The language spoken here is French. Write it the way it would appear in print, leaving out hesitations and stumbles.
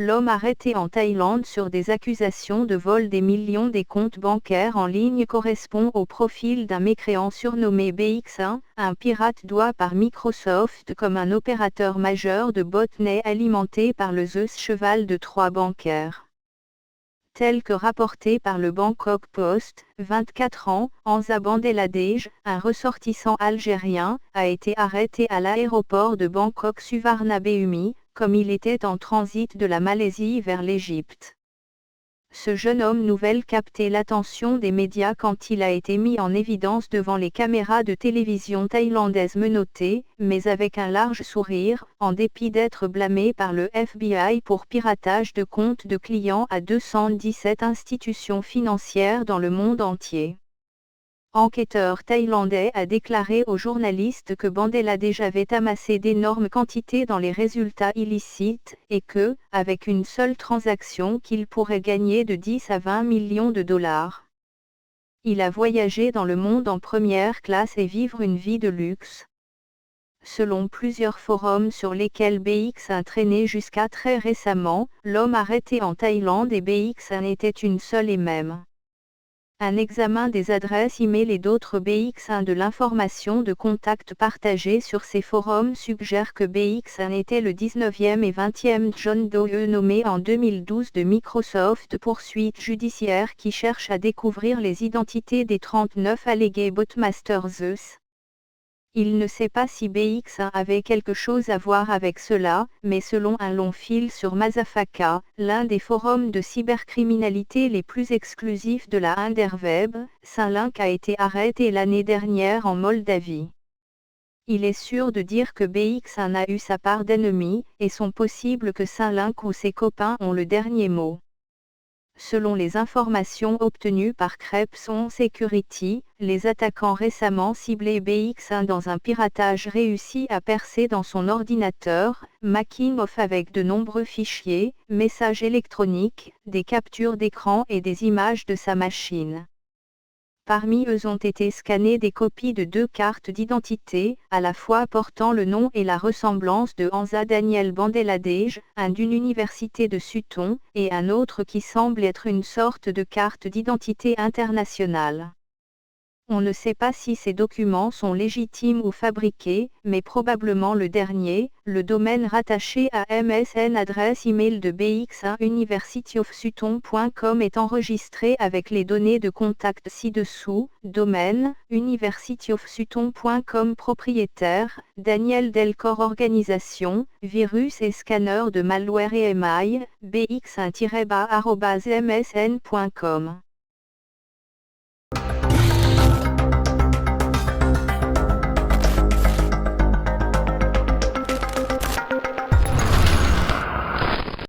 l'homme arrêté en Thaïlande sur des accusations de vol des millions des comptes bancaires en ligne correspond au profil d'un mécréant surnommé BX1, un pirate doué par Microsoft comme un opérateur majeur de botnet alimenté par le Zeus cheval de Troie bancaire. Tel que rapporté par le Bangkok Post, 24 ans, Hamza Bandeladej, un ressortissant algérien, a été arrêté à l'aéroport de Bangkok Suvarnabhumi, comme il était en transit de la Malaisie vers l'Égypte. Ce jeune homme nouvelle captait l'attention des médias quand il a été mis en évidence devant les caméras de télévision thaïlandaises menottées, mais avec un large sourire, en dépit d'être blâmé par le FBI pour piratage de comptes de clients à 217 institutions financières dans le monde entier. Enquêteur thaïlandais a déclaré aux journalistes que Bandeladej avait amassé d'énormes quantités dans les résultats illicites, et que, avec une seule transaction qu'il pourrait gagner de 10 à 20 millions de dollars. Il a voyagé dans le monde en première classe et vivre une vie de luxe. Selon plusieurs forums sur lesquels BX1 traînait jusqu'à très récemment, l'homme arrêté en Thaïlande et BX1 étaient une seule et même. Un examen des adresses e-mail et d'autres BX1 de l'information de contact partagée sur ces forums suggère que BX1 était le 19e et 20e John Doe nommé en 2012 de Microsoft poursuite judiciaire qui cherche à découvrir les identités des 39 allégués botmasters Zeus. Il ne sait pas si BX1 avait quelque chose à voir avec cela, mais selon un long fil sur Mazafaka, l'un des forums de cybercriminalité les plus exclusifs de la Underweb, Saint-Link a été arrêté l'année dernière en Moldavie. Il est sûr de dire que BX1 a eu sa part d'ennemis, et sont possible que Saint-Link ou ses copains ont le dernier mot. Selon les informations obtenues par Crepson Security, les attaquants récemment ciblé BX1 dans un piratage réussi à percer dans son ordinateur, making off avec de nombreux fichiers, messages électroniques, des captures d'écran et des images de sa machine. Parmi eux ont été scannées des copies de 2 cartes d'identité, à la fois portant le nom et la ressemblance de Hamza Daniel Bandeladej, un d'une université de Sutton, et un autre qui semble être une sorte de carte d'identité internationale. On ne sait pas si ces documents sont légitimes ou fabriqués, mais probablement le dernier. Le domaine rattaché à MSN adresse email de BX1 universityofsutton.com est enregistré avec les données de contact ci-dessous. Domaine, universityofsutton.com propriétaire, Daniel Delcor organisation, virus et scanner de malware EMI, bx1-msn.com.